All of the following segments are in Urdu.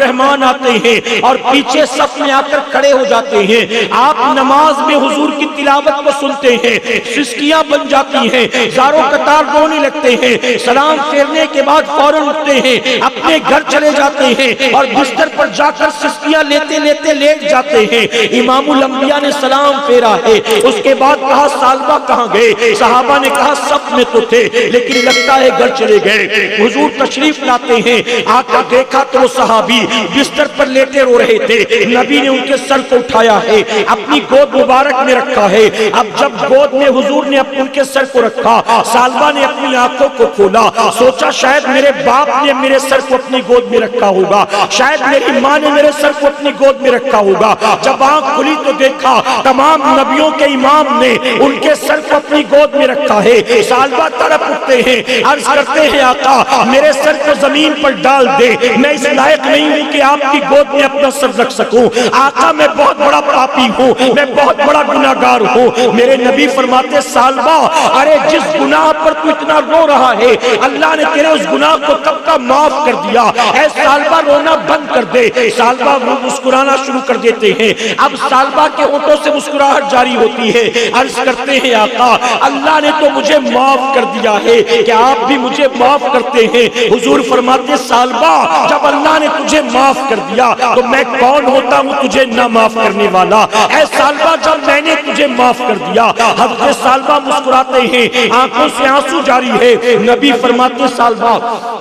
الرحمان آتے ہیں اور پیچھے صف میں آ کر کھڑے ہو جاتے ہیں، آپ نماز میں حضور کی تلاوت کو سنتے ہیں، سسکیاں بن جاتی ہیں، زاروں قطار رونے لگتے ہیں، سلام پھیرنے کے بعد فوراً اٹھتے ہیں، اپنے گھر چلے جاتے ہیں اور بستر پر جا کر سسکیاں لیتے لیتے لیٹ جاتے ہیں۔ امام الانبیاء نے سلام پھیرا ہے، اس کے بعد کہا سالبہ کہاں گئے؟ صحابہ نے کہا سب میں تو تھے لیکن لگتا ہے گھر چلے گئے۔ حضور تشریف لاتے ہیں، آ کر دیکھا تو وہ صحابی بستر پر لیٹے رو رہے تھے، نبی نے ان کے سر کو اٹھایا ہے، اپنی گود مبارک میں رکھا ہے۔ اب جب گود میں حضور نے ان کے سر کو رکھا، سالبہ نے اپنی آنکھوں کو کھولا، سوچا شاید میرے باپ نے میرے سر کو اپنی گود میں رکھا ہوگا، شاید میری ماں نے میرے سر کو اپنی گود میں رکھا ہوگا۔ جب آنکھ کھلی تو دیکھا تمام نبیوں کے امام نے ان کے سر کو اپنی گود میں رکھا ہے۔ سالبہ تڑپ اٹھتے ہیں، عرض کرتے ہیں آقا میرے سر کو زمین پر ڈال دے، میں اس لائق نہیں ہوں کہ آپ کی گود میں اپنا سر رکھ سکوں۔ آقا میں بہت بڑا پاپی ہوں، میں بہت بڑا گناہگار ہوں۔ میرے نبی فرماتے سالبہ ارے جس گناہ پر تو اتنا رو رہا ہے اللہ نے تیرے اس گناہ کو کب کا معاف کر دیا، اے سالبہ رونا بند کر دے۔ سالبہ مسکرانا شروع کر دیتے ہیں، اب سالبہ کے ہونٹوں سے مسکراہٹ جاری ہوتی ہے، عرض کرتے ہیں آقا اللہ نے تو مجھے معاف کر دیا ہے، کیا آپ بھی مجھے معاف کرتے ہیں؟ حضور فرماتے سالبہ جب اللہ نے تجھے معاف کر دیا تو میں کون ہوتا ہوں تجھے نہ معاف کرنے والا؟ اے سالبہ جب میں نے تجھے معاف کر دیا۔ حضرت سالبہ مسکراتے ہیں، آنکھوں سے آنسو جاری ہے۔ نبی فرماتے سالبہ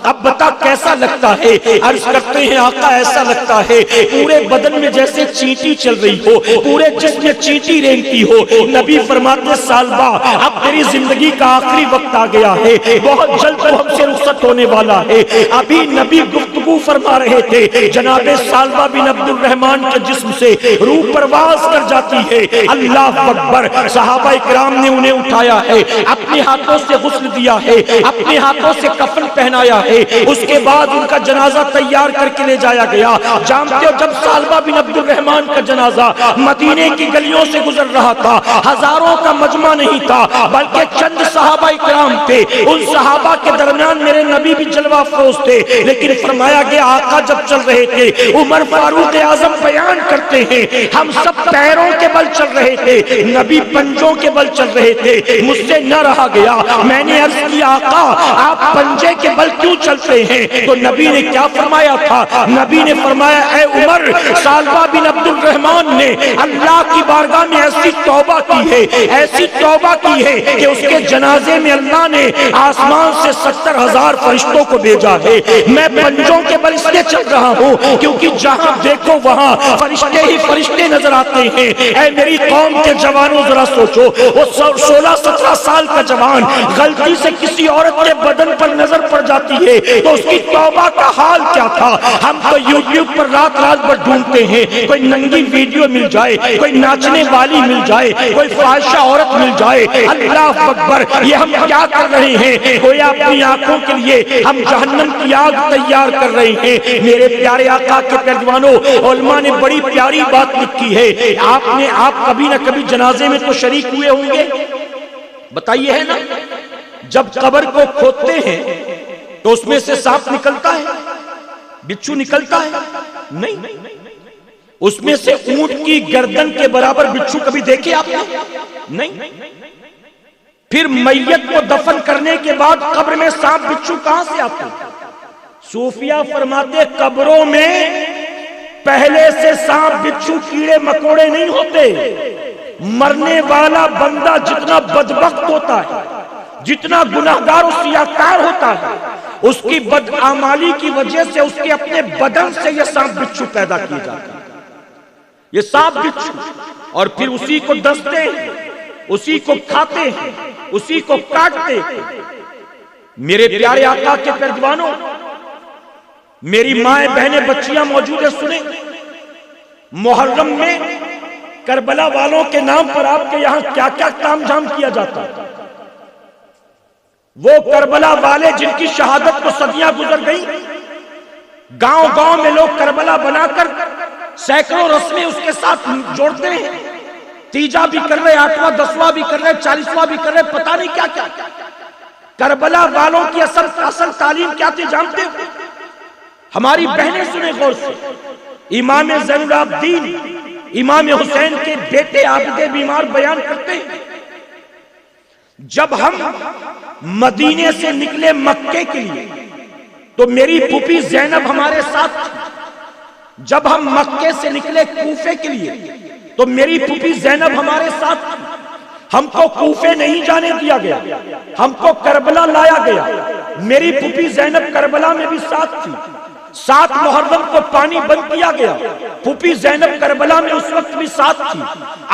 اب بتا کیسا لگتا ہے؟ عرض کرتے ہیں آقا ایسا لگتا ہے پورے بدن میں جیسے چینٹی چل رہی ہو، پورے جسم میں چینٹی رینگتی ہو۔ نبی فرماتے سالبہ اب تیری زندگی کا آخری وقت آ گیا ہے، بہت جلد تو ہم سے رخصت ہونے والا ہے۔ ابھی نبی گفتگو فرما رہے تھے، جناب سالبہ بن عبد الرحمن کے جسم سے روح پرواز کر جاتی ہے۔ اللہ اکبر، صحابہ اکرام نے انہیں اٹھایا ہے، اپنے ہاتھوں سے غسل دیا ہے، اپنے ہاتھوں سے کفن پہنایا ہے، اس کے بعد ان کا جنازہ تیار کر کے لے جایا گیا۔ جانتے ہو جب سالبہ بن عبد الرحمن کا جنازہ مدینے کی گلیوں سے گزر رہا تھا، ہزاروں کا مجمع نہیں تھا بلکہ چند صحابہ اکرام تھے، ان صحابہ کے درمیان میرے نبی بھی جلوہ افروز تھے، لیکن فرمایا گیا آقا جب چل رہے تھے عمر فاروق اعظم بیان کرتے ہیں ہم سب پیروں کے بل چل رہے تھے، نبی پنجوں کے بل چل رہے تھے۔ مجھ سے نہ رہا گیا، میں نے عرض کیا آقا آپ پنجے کے بل کیوں چلتے ہیں؟ تو نبی نے کیا فرمایا تھا؟ نبی نے فرمایا اے عمر سالبہ بن عبد الرحمن نے اللہ کی بارگاہ میں ایسی توبہ کی ہے، ایسی توبہ کی ہے کہ اس کے جنازے میں اللہ نے آسمان سے 70,000 فرشتوں کو بھیجا ہے۔ میں پنجوں کے بل اس لیے چل رہا ہوں کیونکہ جہاں دیکھو وہاں فرشتے ہی فرشتے نظر آتے ہیں۔ اے میری قوم کے جوانوں ذرا سوچو، وہ 16-17 سال کا جوان غلطی سے کسی عورت کے بدن پر نظر پڑ جاتی ہے تو اس کی توبہ کا حال کیا تھا؟ ہم تو یوٹیوب پر رات رات بھر ڈھونڈتے ہیں، کوئی ننگی ویڈیو مل جائے، کوئی ناچنے والی مل جائے، کوئی فاحشہ عورت مل جائے۔ اللہ اکبر، یہ ہم کیا کر رہے ہیں؟ گویا اپنی آنکھوں کے لیے ہم جہنم کی آگ تیار کر رہے ہیں۔ میرے پیارے آقا کے پیروانوں، علماء نے بڑی پیاری بات لکھی ہے، آپ کبھی نہ کبھی جنازے میں تو شریک ہوئے ہوں گے، بتائیے ہے نا؟ جب قبر کو کھودتے ہیں تو اس میں سے سانپ نکلتا ہے، بچھو نکلتا ہے؟ نہیں، اس میں سے اونٹ کی گردن کے برابر بچھو کبھی دیکھے آپ نے؟ نہیں۔ پھر میت کو دفن کرنے کے بعد قبر میں سانپ بچھو کہاں سے آتے ہیں؟ صوفیہ فرماتے قبروں میں پہلے سے سانپ بچھو کیڑے مکوڑے نہیں ہوتے، مرنے والا بندہ جتنا بدبخت ہوتا ہے، جتنا گناہگار و سیاہکار ہوتا ہے، اس کی بدعمالی کی وجہ سے اس کے اپنے بدن سے یہ سانپ بچھو پیدا کیے جاتے ہیں۔ یہ سانپ بچھو اور پھر اسی کو ڈستے ہیں، اسی کو کھاتے ہیں، اسی کو کاٹتے ہیں۔ میرے پیارے آقا کے پیروانوں، میری مائیں بہنیں بچیاں موجود ہیں، سنیں، محرم میں کربلا والوں کے نام پر آپ کے یہاں کیا کیا تام جھام کیا جاتا ہے؟ وہ کربلا والے جن کی شہادت کو صدیاں گزر گئی، گاؤں گاؤں میں لوگ کربلا بنا کر سینکڑوں رسمیں اس کے ساتھ جوڑتے ہیں، تیجا بھی کر رہے، 8واں 10واں بھی کر رہے، 40واں بھی کر رہے، پتہ نہیں کیا کیا۔ کربلا والوں کی اصل تعلیم کیا تھی جانتے ہو؟ ہماری بہنیں سنیں غور سے، امام زین العابدین امام حسین کے بیٹے عابد بیمار بیان کرتے ہیں، جب ہم مدینے سے نکلے مکے کے لیے تو میری پھوپھی زینب ہمارے ساتھ تھی، جب ہم مکے سے نکلے کوفے کے لیے تو میری پھوپھی زینب ہمارے ساتھ تھی، ہم کو کوفے نہیں جانے دیا گیا، ہم کو کربلا لایا گیا، میری پھوپھی زینب کربلا میں بھی ساتھ تھی، 7 محرم کو پانی بند کیا گیا، پھوپھی زینب کربلا میں اس وقت بھی ساتھ تھی،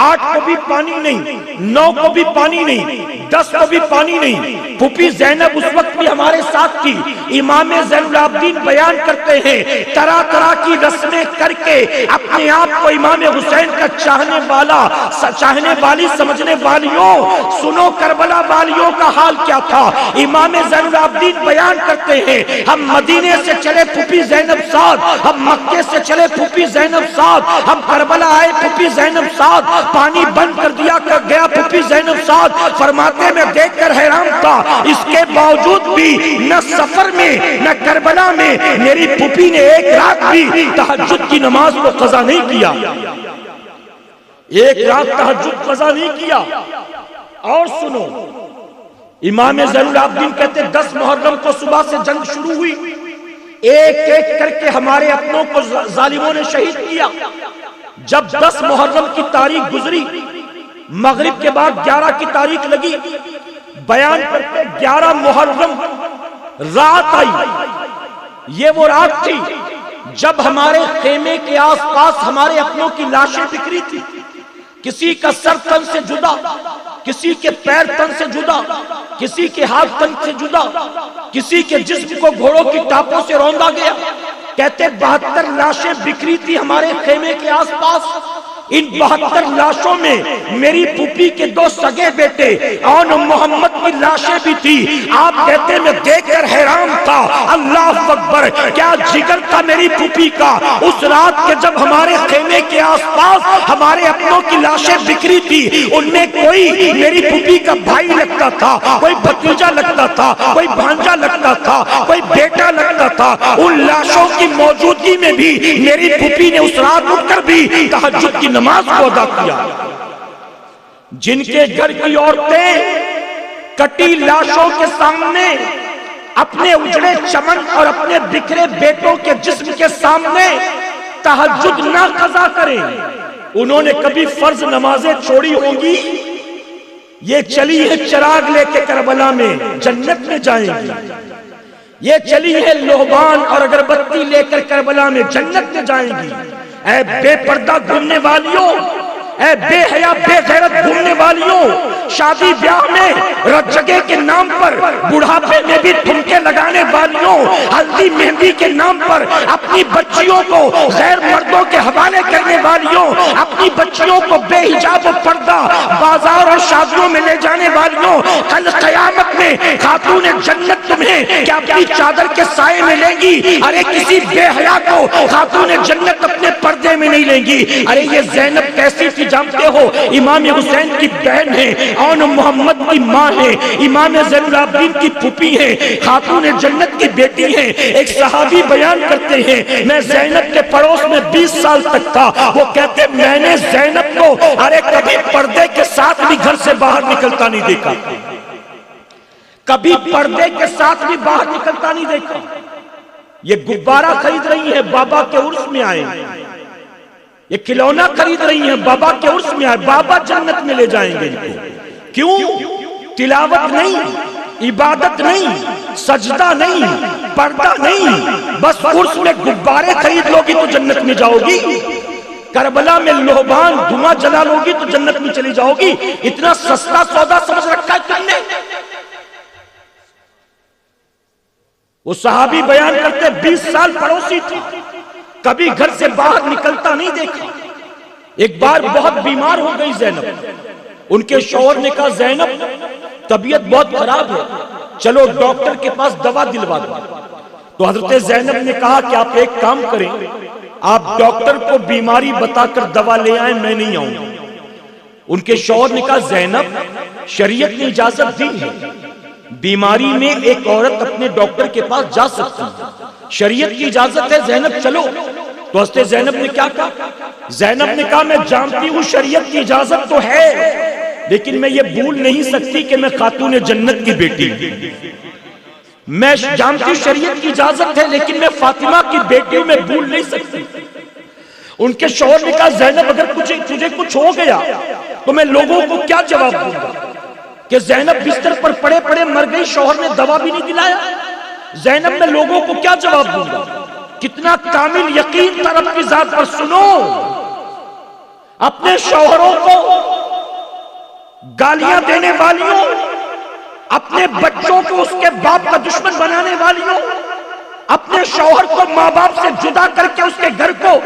8 کو بھی پانی نہیں، 9 کو بھی پانی نہیں، 10 کو بھی پانی نہیں، پھوپھی زینب اس وقت بھی ہمارے ساتھ تھی۔ امام زین العابدین بیان کرتے ہیں طرح طرح کی رسمیں کر کے اپنے آپ کو امام حسین کا چاہنے والی سمجھنے والیوں، سنو کربلا والیوں کا حال کیا تھا۔ امام زین العابدین بیان کرتے ہیں ہم مدینے سے چلے پھوپھی زینب ساتھ، ہم مکے سے چلے پھوپھی زینب ساتھ، ہم کربلا آئے پھوپھی زینب ساتھ، پانی بند کر دیا گیا پھوپھی زینب ساتھ، فرماتے میں دیکھ کر حیران تھا، اس کے باوجود بھی نہ سفر میں نہ کربلا میں میری پھوپھی نے ایک رات بھی تہجد کی نماز کو قضا نہیں کیا، ایک رات تہجد قضا نہیں کیا۔ اور سنو امام زین العابدین کہتے 10 محرم کو صبح سے جنگ شروع ہوئی، ایک ایک کر کے ہمارے اپنوں کو ظالموں نے شہید کیا۔ جب 10 محرم کی تاریخ گزری، مغرب کے بعد 11 کی تاریخ لگی، بیان کرتے 11 محرم رات آئی، یہ وہ رات تھی جب ہمارے خیمے کے آس پاس ہمارے اپنوں کی لاشیں بکھری تھی، کسی کا سر تن سے جدا، کسی کے پیر تن سے جدا، کسی کے ہاتھ تن سے جدا، کسی کے جسم کو گھوڑوں کی ٹاپوں سے روندا گیا۔ کہتے 72 لاشیں بکھری تھی ہمارے خیمے کے آس پاس، ان 72 لاشوں میں میری پھوپھی کے 2 سگے بیٹے اور محمد کی لاشیں بھی تھی۔ آپ کہتے میں دیکھ کر حیران تھا، اللہ اکبر، کیا جگر تھا میری پھوپھی کا اس رات کے جب ہمارے خیمے کے آس پاس ہمارے اپنوں کی لاشیں بکھری تھی، ان میں کوئی میری پھوپھی کا بھائی لگتا تھا، کوئی بھتیجا لگتا تھا، کوئی بھانجا لگتا تھا، کوئی بیٹا لگتا تھا، ان لاشوں کی موجودگی میں بھی میری پھوپھی نے اس رات اٹھ کر بھی تہجد کی نماز کو ادا کیا۔ جن کے گھر کی عورتیں کٹی لاشوں کے سامنے اپنے اجڑے چمن اور اپنے بکھرے بیٹوں کے جسم کے سامنے تہجد نہ قضا کریں، انہوں نے کبھی فرض نمازیں چھوڑی ہوں گی؟ یہ چلی ہے چراغ لے کے کربلا میں، جنت میں جائیں گی، یہ چلی ہے لوبان اور اگربتی لے کر کربلا میں، جنت میں جائیں گی۔ اے بے پردہ گھومنے والیوں، اے بے حیا بے غیرت گھومنے والیوں، شادی بیاہ میں رجگے کے نام پر بڑھاپے میں بھی ٹھمکے لگانے والیوں، ہلدی مہندی کے نام پر اپنی بچیوں کو غیر مردوں کے حوالے کرنے والیوں، اپنی بچیوں کو بے حجاب و پردہ بازار اور شادیوں میں لے جانے والیوں، کل قیامت میں خاتون جنت تمہیں کیا اپنی چادر کے سائے میں لیں گی؟ ارے کسی بے حیا کو خاتون جنت اپنے پردے میں نہیں لیں گی۔ ارے یہ زینب کیسی تھی جانتے ہو؟ امام حسین کی بہن ہے اور محمد کی ماں ہے، امام زین العابدین کی پھوپھی ہے، خاتون جنت کی بیٹی ہے۔ ایک صحابی بیان کرتے ہیں میں زینب کے پڑوس میں 20 سال تک تھا، وہ کہتے میں نے زینب کو ارے کبھی پردے کے ساتھ بھی گھر سے باہر نکلتا نہیں دیکھا، کبھی پردے کے ساتھ بھی باہر نکلتا نہیں دیکھا۔ یہ غبارہ خرید رہی ہے، بابا کے عرس میں آئے، یہ کھلونا خرید رہی ہیں، بابا کے عرس میں آئے، بابا جنت میں لے جائیں گے ان کو۔ کیوں؟ تلاوت نہیں، عبادت نہیں، سجدہ نہیں، پردہ نہیں، بس عرس میں غبارے خرید لوگی تو جنت میں جاؤ گی، کربلا میں لوبان دھواں جلا لوگی تو جنت میں چلی جاؤ گی۔ اتنا سستا سودا سمجھ رکھا ہے تم نے؟ وہ صحابی بیان کرتے 20 سال پڑوسی تھا، کبھی گھر سے باہر نکلتا نہیں دیکھا۔ ایک بار بہت بیمار ہو گئی زینب، ان کے شوہر نے کہا زینب طبیعت بہت خراب ہے، چلو ڈاکٹر کے پاس دوا دلوا دو۔ تو حضرت زینب نے کہا کہ آپ ایک کام کریں، آپ ڈاکٹر کو بیماری بتا کر دوا لے آئیں، میں نہیں آؤں گا۔ ان کے شوہر نے کہا زینب شریعت نے اجازت دی ہے، بیماری میں ایک عورت اپنے ڈاکٹر کے پاس جا سکتی ہے، شریعت کی اجازت ہے، زینب چلو۔ تو حضرت زینب نے کیا کہا؟ زینب نے کہا میں جانتی ہوں شریعت کی اجازت تو ہے، لیکن میں یہ بھول نہیں سکتی کہ میں خاتون جنت کی بیٹی ہوں۔ میں جانتی ہوں شریعت کی اجازت ہے، لیکن میں فاطمہ کی بیٹی ہوں، میں بھول نہیں سکتی۔ ان کے شوہر نے کہا زینب اگر تجھے کچھ ہو گیا تو میں لوگوں کو کیا جواب دوں گا کہ زینب بستر پر پڑے پڑے مر گئی، شوہر نے دوا بھی نہیں دلایا؟ زینب میں لوگوں کو کیا جواب دوں گا؟ کتنا کامل یقین تھا رب کی ذات پر۔ سنو، اپنے شوہروں کو گالیاں دینے والیوں، اپنے بچوں کو اس کے باپ کا دشمن بنانے والیوں، اپنے شوہر کو ماں باپ سے جدا کر کے اس کے گھر کو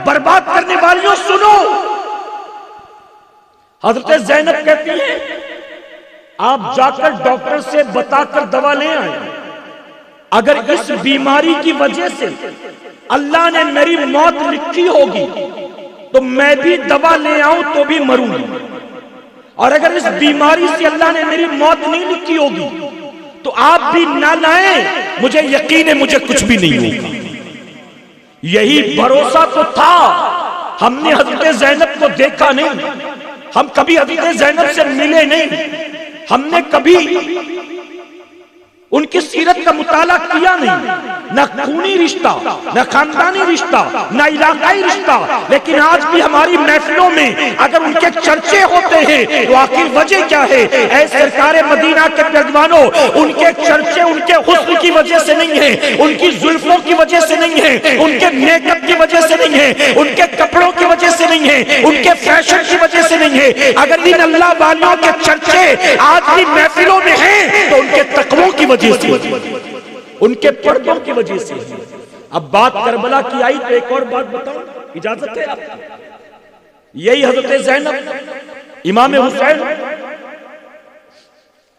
برباد کرنے والیوں، سنو۔ حضرت زینب کہتی ہیں آپ جا کر ڈاکٹر سے بتا کر دوا لے آئیں، اگر اس بیماری کی وجہ سے اللہ نے میری موت لکھی ہوگی تو میں بھی دوا لے آؤں تو بھی مروں گی، اور اگر اس بیماری سے اللہ نے میری موت نہیں لکھی ہوگی تو آپ بھی نہ لائیں، مجھے یقین ہے مجھے کچھ بھی نہیں ہوگا۔ یہی بھروسہ تو تھا۔ ہم نے حضرت زینب کو دیکھا نہیں، ہم کبھی حضرت زینب سے ملے نہیں، ہم نے کبھی ان کی سیرت کا مطالعہ کیا نہیں، نہ خونی رشتہ، نہ خاندانی رشتہ، نہ علاقائی رشتہ، لیکن آج بھی ہماری محفلوں میں اگر ان کے چرچے ہوتے ہیں تو آخر وجہ کیا ہے؟ اے سرکار مدینہ کے میزبانوں، ان کے چرچے ان کے حسن کی وجہ سے نہیں ہیں، ان کی زلفوں کی وجہ سے نہیں ہیں، ان کے میک اپ کی وجہ سے نہیں ہیں، ان کے کپڑوں کی وجہ سے نہیں ہیں، ان کے فیشن کی وجہ سے نہیں ہے۔ اگر ان اللہ والیوں کے چرچے آج بھی محفلوں میں ہیں تو ان کے تقویٰ کی وجہ سے، ان کے پردوں کی وجہ سے۔ اب بات کربلا کی آئی تو ایک اور بات بتاؤں، اجازت ہے آپ؟ یہی حضرت زینب، امام حسین،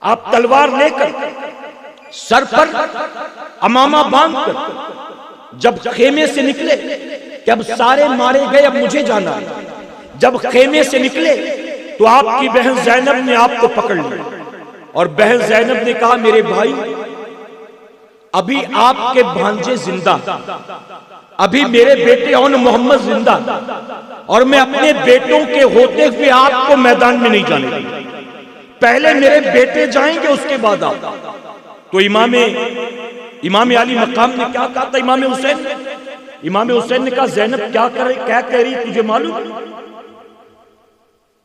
آپ تلوار لے کر سر پر امامہ باندھ کر جب خیمے سے نکلے کہ اب سارے مارے گئے اب مجھے جانا ہے، جب خیمے سے نکلے تو آپ کی بہن زینب نے آپ کو پکڑ لیا، اور بہن زینب نے کہا میرے بھائی ابھی آپ کے بھانجے زندہ، ابھی میرے بیٹے اون محمد زندہ، اور میں اپنے بیٹوں کے ہوتے ہوئے آپ کو میدان میں نہیں جانے دوں، پہلے میرے بیٹے جائیں گے اس کے بعد آپ۔ تو امام علی مقام نے کیا کہا تھا؟ امام حسین نے کہا زینب کیا کہہ رہی تجھے معلوم؟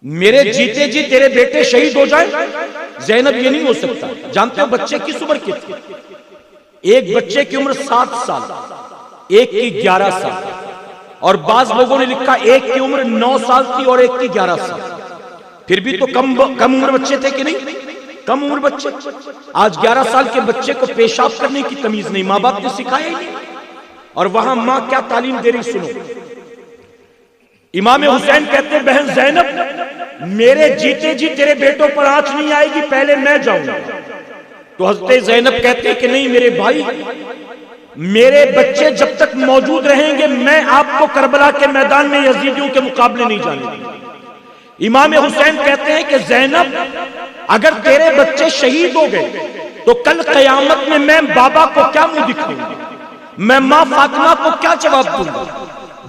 میرے جیتے جی تیرے بیٹے شہید ہو جائیں؟ زینب یہ نہیں ہو سکتا۔ جانتے ہو بچے کس عمر کے تھے؟ ایک بچے کی عمر 7 سال، ایک کی 11 سال، اور بعض لوگوں نے لکھا ایک کی عمر 9 سال تھی اور ایک کی 11 سال۔ پھر بھی تو کم عمر بچے تھے کہ نہیں؟ کم عمر بچے۔ آج 11 سال کے بچے کو پیشاب کرنے کی تمیز نہیں، ماں باپ نے سکھایا ہی نہیں، اور وہاں ماں کیا تعلیم دے رہی سنو۔ امام حسین کہتے ہیں بہن زینب میرے جیتے جی تیرے بیٹوں پر آنچ نہیں آئے گی، پہلے میں جاؤں گا۔ تو حضرت زینب کہتے ہیں کہ نہیں میرے بھائی، میرے بچے جب تک موجود رہیں گے میں آپ کو کربلا کے میدان میں یزیدیوں کے مقابلے نہیں جانے دوں گا۔ امام حسین کہتے ہیں کہ زینب اگر تیرے بچے شہید ہو گئے تو کل قیامت میں میں بابا کو کیا منہ دکھاؤں گا، میں ماں فاطمہ کو کیا جواب دوں گا؟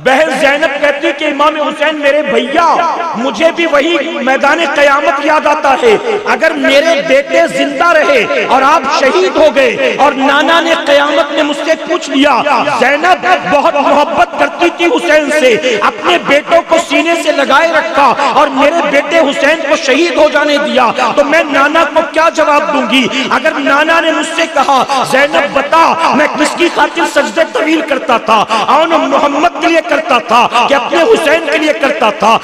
بہن زینب کہتی کہ امام حسین میرے بھیا مجھے بھی وہی میدان قیامت یاد آتا ہے، اگر میرے بیٹے زندہ رہے اور آپ شہید ہو گئے اور نانا نے قیامت میں مجھ سے پوچھ لیا زینب بہت محبت کرتی تھی حسین سے، اپنے بیٹوں کو سینے سے لگائے رکھا اور میرے بیٹے حسین کو شہید ہو جانے دیا، تو میں نانا کو کیا جواب دوں گی؟ اگر نانا نے مجھ سے کہا زینب بتا میں کس کی خاطر سجدے طویل کرتا تھا، اون محمد کے لیے کرتا تھا کہ اپنے حسین کے لیے کرتا تھا،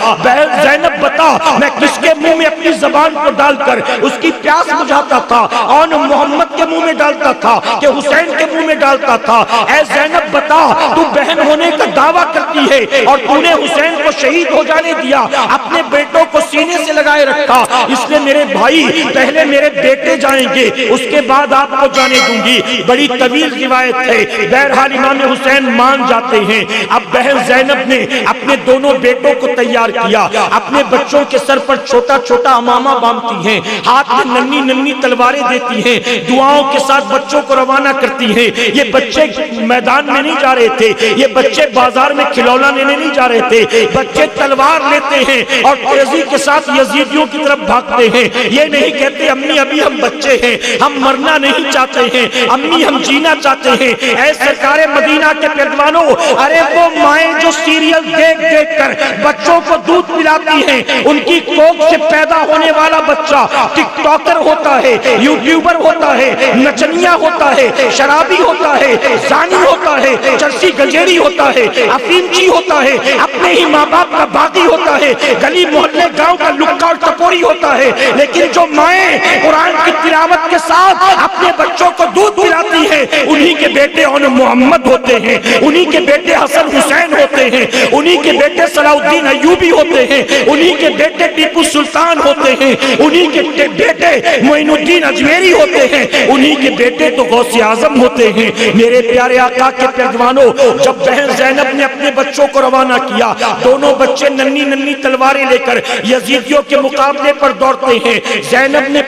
زینب بتا میں کس کے منہ میں اپنی زبان کو ڈال کر اس کی پیاس بجھاتا تھا، اون محمد کے منہ میں ڈالتا تھا کہ حسین کے منہ میں ڈالتا تھا۔ اے زینب بتا تو بہن ہونے کا دعویٰ کرتی ہے اور تو نے حسین کو شہید ہو جانے دیا، اپنے بیٹوں کو سینے سے لگائے رکھا، اس لیے میرے بھائی پہلے میرے بیٹے جائیں گے اس کے بعد آپ کو جانے دوں گی۔ بڑی طویل روایت ہے، بہرحال امام حسین مان جاتے ہیں۔ اب بہن بہن زینب نے اپنے دونوں بیٹوں کو تیار کیا، اپنے بچوں کے سر پر چھوٹا چھوٹا امامہ باندھتی ہیں، ہاتھ میں ننھی ننھی تلواریں دیتی ہیں، دعاؤں کے ساتھ بچوں کو روانہ کرتی ہیں۔ یہ بچے میدان میں نہیں جا رہے تھے، یہ بچے بازار میں کھلونا لینے نہیں جا رہے تھے، بچے تلوار لیتے ہیں اور تیزی کے ساتھ یزیدیوں کی طرف بھاگتے ہیں۔ یہ نہیں کہتے امی ابھی ہم بچے ہیں، ہم مرنا نہیں چاہتے ہیں، امی ہم جینا چاہتے ہیں۔ اے سرکار مدینہ کے پہلوانوں، ارے وہ مائیں جو سیریل دیکھ دیکھ کر بچوں کو دودھ پلاتی ہیں، ان کی کوکھ سے پیدا ہونے والا بچہ ٹک ٹاکر ہوتا ہے، یوٹیوبر ہوتا ہے، نچنیا ہوتا ہے، شرابی ہوتا ہے، زانی ہوتا ہے، چرسی گنجیری ہوتا ہے، افیمچی ہوتا ہے، اپنے ہی ماں باپ کا باغی ہوتا ہے، گلی محلے گاؤں کا لکا اور ٹپوری ہوتا ہے۔ لیکن جو مائیں قرآن کی تلاوت کے ساتھ اپنے بچوں کو دودھ پلاتی ہیں، انہی کے بیٹے محمد ہوتے ہیں، انہی کے بیٹے حسن حسین ہوتے ہیں، انہی کے بیٹے صلاح الدین ایوبی ہوتے ہیں، انہی کے بیٹے ٹیپو سلطان ہوتے ہیں، انہی کے بیٹے معین الدین اجمیری ہوتے ہیں، انہی کے بیٹے تو غوث اعظم ہوتے ہیں۔ میرے پیارے آقا کے پہلوانوں، جب بہن زینب نے اپنے بچوں کو روانہ کیا، دونوں بچے ننھی ننھی تلواریں لے کر یزیدیوں کے مقابلے پر دوڑتے ہیں۔ زینب نے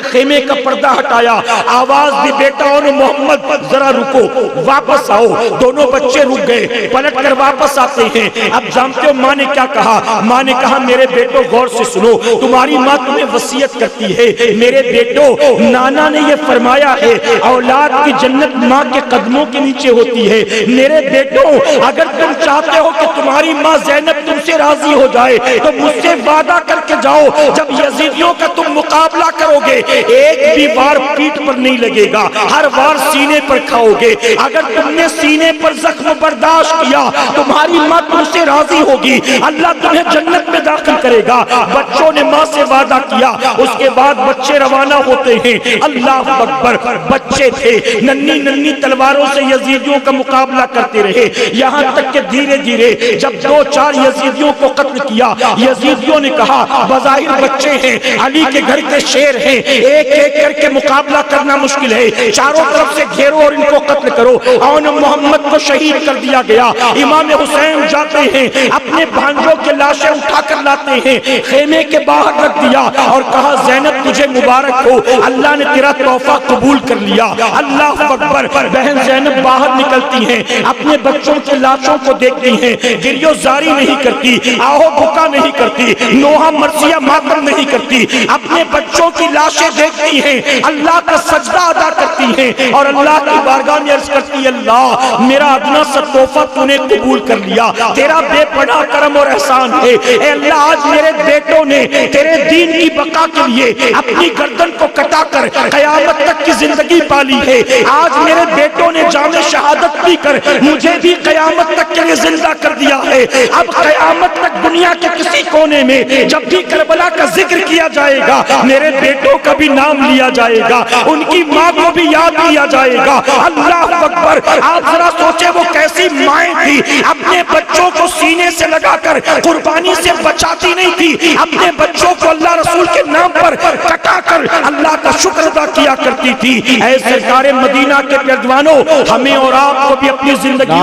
خیمے کا پردہ ہٹایا، آواز دی بیٹا محمد ذرا رکو، واپس آؤ۔ دونوں بچے رک گئے، پلٹ کر واپس آتے ہیں۔ اب جانتے ہو ماں نے کیا کہا؟ ماں نے کہا میرے بیٹو غور سے سنو، تمہاری ماں تمہیں وصیت کرتی ہے، میرے بیٹو نانا نے یہ فرمایا ہے اولاد کی جنت ماں کے قدموں کے نیچے ہوتی ہے۔ میرے بیٹو اگر تم چاہتے ہو کہ تمہاری ماں زینب تم سے راضی ہو جائے تو مجھ سے وعدہ کر کے جاؤ، جب یزیدیوں کا تم مقابلہ کرو گے ایک بھی وار پیٹ پر نہیں لگے گا، ہر وار سینے پر کھاؤ گے۔ اگر تم نے سینے پر زخم برداشت کیا تمہاری ماں تم سے راضی ہوگی، اللہ تمہیں جنت میں داخل کرے گا۔ بچوں نے ماں سے وعدہ کیا، اس کے بعد بچے روانہ ہوتے ہیں۔ اللہ اکبر، بچے تھے ننھی ننھی تلواروں سے یزیدیوں کا مقابلہ کرتے رہے، یہاں تک کہ دھیرے دھیرے جب 2-4 یزیدیوں کو قتل کیا، یزیدیوں نے کہا بظاہر بچے ہیں، علی کے گھر کے شیر ہیں، ایک ایک کر کے مقابلہ کرنا مشکل ہے، چاروں طرف سے گھیرو اور ان کو قتل کرو۔ اور محمد کو شہید کر دیا گیا۔ امام حسین جاتے ہیں، اپنے بھانجوں کے لاشیں اٹھا کر لاتے ہیں، خیمے کے باہر رکھ دیا اور کہا زینب تجھے مبارک ہو، اللہ نے تیرا تحفہ قبول کر لیا۔ اللہ اکبر، بہن زینب باہر نکلتی ہیں، اپنے بچوں کی لاشوں کو دیکھتی ہیں، گریو زاری نہیں کرتی، آہو بکا نہیں کرتی، نوحہ مرثیہ ماتم نہیں کرتی، اپنے بچوں کی لاشیں دیکھتی ہیں، اللہ کا سجدہ ادا کرتی ہیں اور اللہ کی بارگاہ میں عرض کرتی اللہ میرا ادنا سا تحفہ تو نے قبول کر لیا، تیرا بے پناہ کرم اور احسان ہے۔ اے اللہ آج میرے بیٹوں نے تیرے دین کی بقا کے لیے اپنی گردن کو کٹا کر قیامت تک کی زندگی پالی ہے، آج میرے بیٹوں نے جام شہادت پی کر مجھے بھی قیامت تک کے لیے زندہ کر دیا ہے۔ اب قیامت تک دنیا کے کسی کونے میں جب بھی کربلا کا ذکر کیا جائے گا میرے بیٹوں کا بھی نام لیا جائے گا، ان کی ماں کو بھی یاد کیا جائے گا۔ اللہ اکبر، آپ ذرا سوچیں وہ کیسی مائیں تھی، اپنے بچوں کو سینے سے لگا کر قربانی سے بچاتی نہیں تھی، اپنے بچوں کو اللہ رسول کے نام پر کٹا کر اللہ کا شکر ادا کیا کرتی تھی۔ اے سرکار مدینہ کے پہلوانوں، ہمیں اور آپ کو بھی اپنی زندگی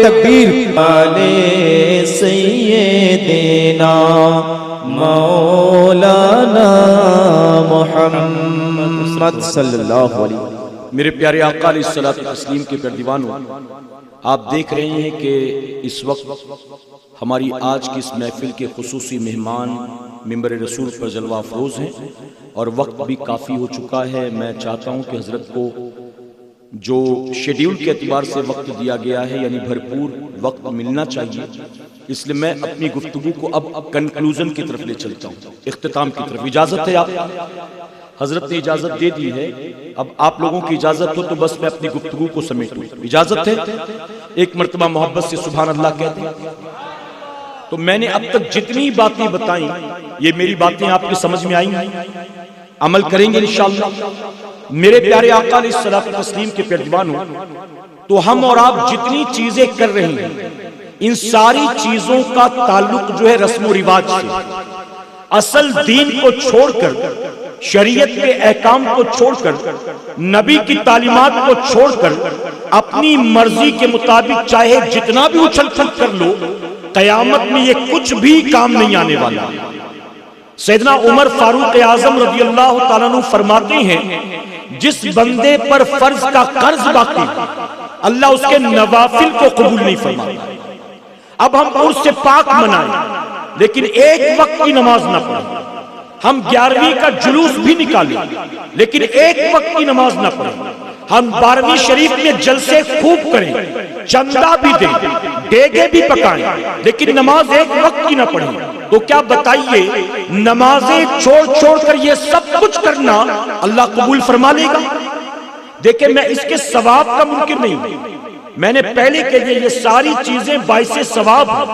تکبیر علی سیدنا مولانا محمد صلی اللہ علیہ وسلم۔ میرے پیارے آقا علیہ الصلوۃ والتسلیم کے پردیوانوں، آپ دیکھ رہے ہیں کہ اس وقت ہماری آج کی اس محفل کے خصوصی مہمان منبر رسول پر جلوہ افروز ہیں اور وقت بھی کافی ہو چکا ہے۔ میں چاہتا ہوں کہ حضرت کو جو شیڈیول کے اعتبار سے وقت دیا گیا ہے یعنی بھرپور وقت ملنا چاہیے، اس لیے میں اپنی گفتگو کو اب کنکلوژن کی طرف لے چلتا ہوں، اختتام کی طرف۔ اجازت ہے؟ آپ حضرت نے اجازت دے دی ہے، اب آپ لوگوں کی اجازت ہو تو بس میں اپنی گفتگو کو سمیٹوں۔ اجازت ہے؟ ایک مرتبہ محبت سے سبحان اللہ کہتے ہیں۔ تو میں نے اب تک جتنی باتیں بتائیں یہ میری باتیں آپ کی سمجھ میں آئیں گی، عمل کریں گے انشاءاللہ۔ میرے پیارے آقا علیہ الصلوۃ والتسلیم کے پردیوانوں، تو ہم اور آپ جتنی چیزیں کر رہے ہیں ان ساری چیزوں کا تعلق جو ہے رسم و رواج سے، اصل دین کو چھوڑ کر شریعت کے احکام کو چھوڑ کر، نبی کی تعلیمات کو چھوڑ کر اپنی مرضی کے مطابق چاہے جتنا بھی اچھل پھل کر لو، قیامت میں یہ کچھ بھی کام نہیں آنے والا۔ سیدنا عمر فاروق اعظم رضی اللہ تعالیٰ عنہ فرماتے ہیں جس بندے پر فرض کا قرض باقی اللہ اس کے نوافل کو قبول نہیں فرماتا۔ اب ہم عرس سے پاک منائیں لیکن ایک وقت کی نماز نہ پڑھیں، ہم 11ویں کا جلوس بھی نکالیں لیکن ایک وقت کی نماز نہ پڑھیں، ہم 12ویں شریف میں جلسے خوب کریں، چندہ بھی دیں، ڈیگے بھی پکائیں لیکن نماز ایک وقت کی نہ پڑھیں، تو کیا بتائیے نمازیں چھوڑ کر یہ سب کچھ کرنا اللہ قبول فرما لے گا؟ دیکھیں میں اس کے ثواب کا منکر نہیں ہوں، میں نے پہلے کہا یہ ساری چیزیں باعث ثواب ہیں،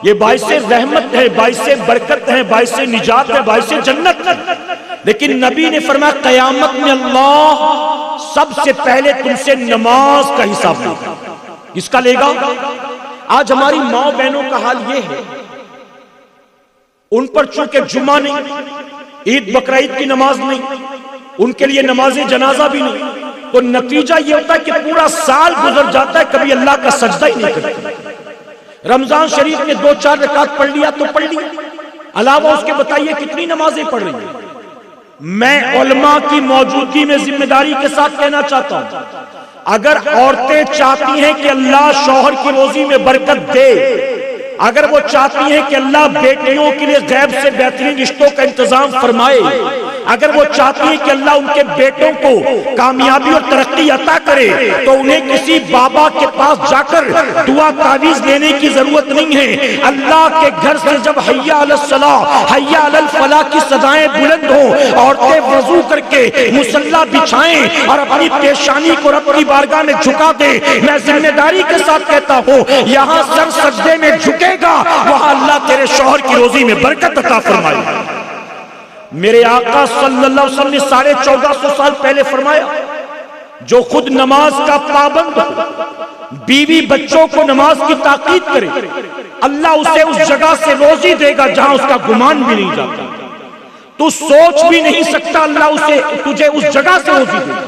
یہ باعث رحمت ہے، باعث برکت ہے، باعث نجات ہے، باعث جنت ہے، لیکن نبی نے فرمایا قیامت میں اللہ سب سے پہلے تم سے نماز کا حساب لے گا۔ کس کا لے گا؟ آج ہماری ماں بہنوں کا حال یہ ہے، ان پر چونکہ جمعہ نہیں، عید بقرعید کی نماز نہیں، ان کے لیے نماز جنازہ بھی نہیں، تو نتیجہ یہ ہوتا ہے کہ پورا سال گزر جاتا ہے کبھی اللہ کا سجدہ ہی نہیں کرتے۔ رمضان شریف میں 2-4 رکعت پڑھ لیا تو پڑھ لیا، علاوہ اس کے بتائیے کتنی نمازیں پڑھ رہی ہیں۔ میں علماء کی موجودگی میں ذمہ داری کے ساتھ کہنا چاہتا ہوں اگر عورتیں چاہتی ہیں کہ اللہ شوہر کی روزی میں برکت دے، اگر وہ چاہتی ہیں کہ اللہ بیٹیوں کے لیے غیب سے بہترین رشتوں کا انتظام فرمائے، اگر وہ چاہتی ہیں کہ اللہ ان کے بیٹوں کو کامیابی اور ترقی عطا کرے، تو انہیں کسی بابا کے پاس جا کر دعا تعویذ لینے کی ضرورت نہیں ہے۔ اللہ کے گھر سے جب حیا علی الصلاۃ حیا علی الفلاح کی صدائیں بلند ہوں، عورتیں وضو کر کے مصلی بچھائیں اور اپنی پیشانی کو رب کی بارگاہ میں جھکا دیں، میں ذمہ داری کے ساتھ کہتا ہوں یہاں سر سجدے میں جھکے گا، وہاں اللہ تیرے شوہر کی روزی میں برکت عطا فرمائے گا۔ میرے آقا صلی اللہ علیہ وسلم نے 1450 سال پہلے فرمایا جو خود نماز کا پابند ہو، بیوی بچوں کو نماز کی تاکید کرے، اللہ اسے اس جگہ سے روزی دے گا جہاں اس کا گمان بھی نہیں جاتا، تو سوچ بھی نہیں سکتا اللہ تجھے اس جگہ سے روزی دے گا۔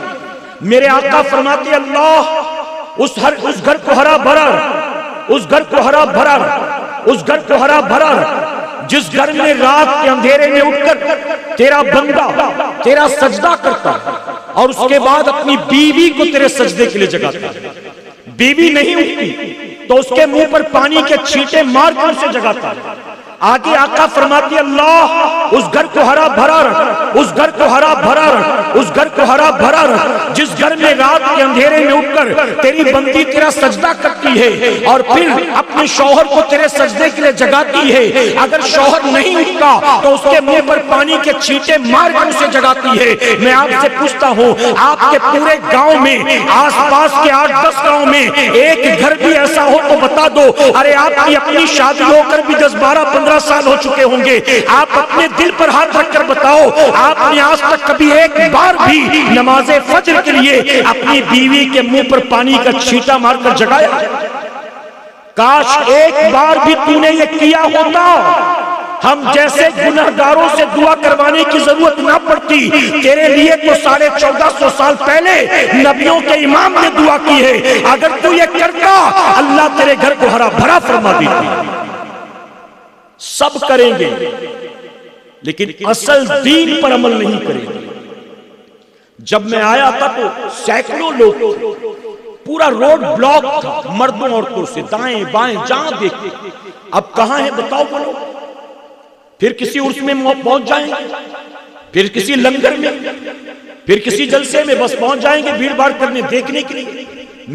میرے آقا فرماتے اللہ اس گھر کو ہرا بھرا، اس گھر کو ہرا بھرا، اس گھر کو ہرا بھرا، جس گھر میں رات کے اندھیرے میں اٹھ کر تیرا بندہ تیرا سجدہ کرتا ہے اور اس کے بعد اپنی بیوی کو تیرے سجدے کے لیے جگاتا ہے، بیوی نہیں اٹھتی تو اس کے منہ پر پانی کے چھینٹے مار کر اسے جگاتا ہے۔ آگے آقا فرماتی اللہ اس گھر کو ہرا بھرا رکھ، اس گھر کو ہرا بھرا رکھ، اس گھر کو ہرا بھرا رکھ، جس گھر میں رات کے اندھیرے میں اٹھ کر تیری بندی تیرا سجدہ کرتی ہے اور پھر اپنے شوہر کو تیرے سجدے کے لیے جگاتی ہے، اگر شوہر نہیں اٹھتا تو اس کے منہ پر پانی کے چھینٹے مار کر اسے جگاتی ہے۔ میں آپ سے پوچھتا ہوں آپ کے پورے گاؤں میں آس پاس کے 8-10 گاؤں میں ایک گھر بھی ایسا ہو تو بتا دو، ارے آپ کی اپنی شادی ہو کر بھی 10-12-15 سال ہو چکے ہوں گے، آپ اپنے دل پر ہاتھ رکھ کر بتاؤ آپ نے آج تک کبھی ایک بار بھی نماز فجر کے لیے اپنی بیوی کے منہ پر پانی کا چھینٹا مار کر جگایا؟ کاش ایک بار بھی تو نے یہ کیا ہوتا، ہم جیسے گنہگاروں سے دعا کروانے کی ضرورت نہ پڑتی۔ تیرے لیے تو 1450 سال پہلے نبیوں کے امام نے دعا کی ہے، اگر تو یہ کرتا اللہ تیرے گھر کو ہرا بھرا فرما دیتی۔ سب کریں گے لیکن اصل دین پر عمل نہیں کریں گے۔ جب میں آیا تھا تو سینکڑوں لوگ، پورا روڈ بلاک تھا مردوں عورتوں سے، دائیں بائیں جہاں دیکھتے۔ اب کہاں ہیں بتاؤ بولو؟ پھر کسی عرس میں پہنچ جائیں گے، پھر کسی لنگر میں، پھر کسی جلسے میں، بس پہنچ جائیں گے بھیڑ بھاڑ کرنے دیکھنے کے لیے۔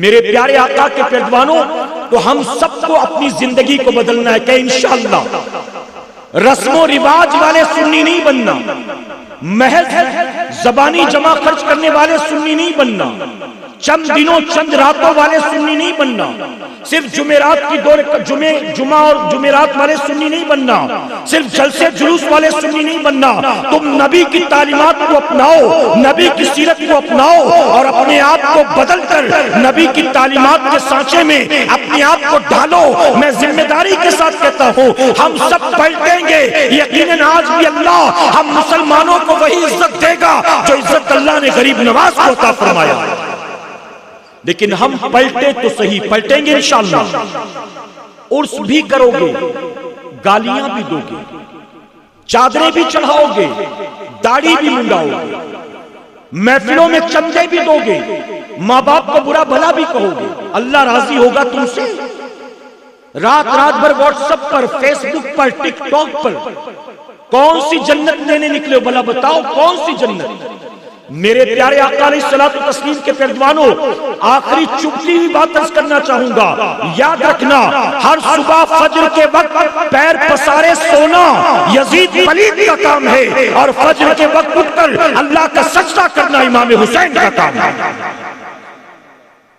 میرے پیارے آقا کے پیروانوں، تو ہم سب کو اپنی زندگی کو بدلنا ہے کہ انشاءاللہ رسم و رواج والے سنی نہیں بننا، محض زبانی جمع خرچ کرنے والے سنی نہیں بننا، چند دنوں چند راتوں والے سنی نہیں بننا، صرف جمعرات کی جمعہ اور جمعرات والے سنی نہیں بننا، صرف جلسے جلوس والے سنی نہیں بننا۔ تم نبی کی تعلیمات کو اپناؤ، نبی کی سیرت کو اپناؤ اور اپنے آپ کو بدل کر نبی کی تعلیمات کے سانچے میں اپنے آپ کو ڈالو۔ میں ذمہ داری کے ساتھ کہتا ہوں ہم سب پلٹیں گے، یقیناً آج بھی اللہ ہم مسلمانوں کو وہی عزت دے گا جو عزت اللہ نے غریب نواز کو عطا فرمایا، لیکن ہم پلٹے تو صحیح، پلٹیں گے انشاءاللہ۔ عرس بھی کرو گے، گالیاں بھی دو گے، چادریں بھی چڑھاؤ گے، داڑھی بھی منڈاؤ گے، محفلوں میں چندے بھی دو گے، ماں باپ کو برا بھلا بھی کہو گے، اللہ راضی ہوگا تم سے؟ رات بھر واٹس ایپ پر، فیس بک پر، ٹک ٹاک پر کون سی جنت لینے نکلے ہو؟ بھلا بتاؤ کون سی جنت؟ میرے پیارے آقا علیہ الصلوۃ والتسلیم کے پیروانوں، آخری چبھتی ہوئی بات عرض کرنا چاہوں گا، یاد رکھنا ہر صبح فجر کے وقت پیر پسارے سونا یزید پلید کا کام ہے، اور فجر کے وقت اٹھ کر اللہ کا سجدہ کرنا امام حسین کا کام ہے۔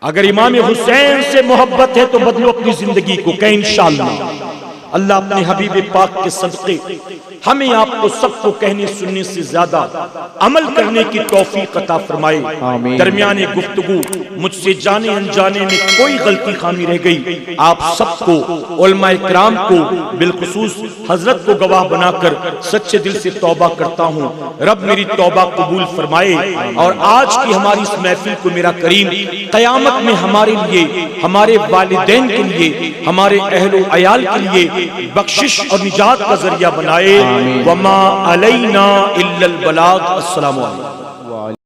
اگر امام حسین سے محبت ہے تو بدلو اپنی زندگی کو، کہ انشاءاللہ اللہ اپنے حبیب پاک کے صدقے ہمیں آپ کو سب کو کہنے سننے سے زیادہ عمل کرنے کی توفیق عطا فرمائے۔ آمین۔ درمیان گفتگو مجھ سے جانے انجانے میں کوئی غلطی خامی رہ گئی، آپ سب کو، علماء کرام کو بالخصوص حضرت کو گواہ بنا کر سچے دل سے توبہ کرتا ہوں، رب میری توبہ قبول فرمائے، اور آج کی ہماری اس محفل کو میرا کریم قیامت میں ہمارے لیے، ہمارے والدین کے لیے، ہمارے اہل و عیال کے لیے بخشش اور نجات کا ذریعہ بنائے۔ وما علینا الا البلاغ۔ السلام علیکم۔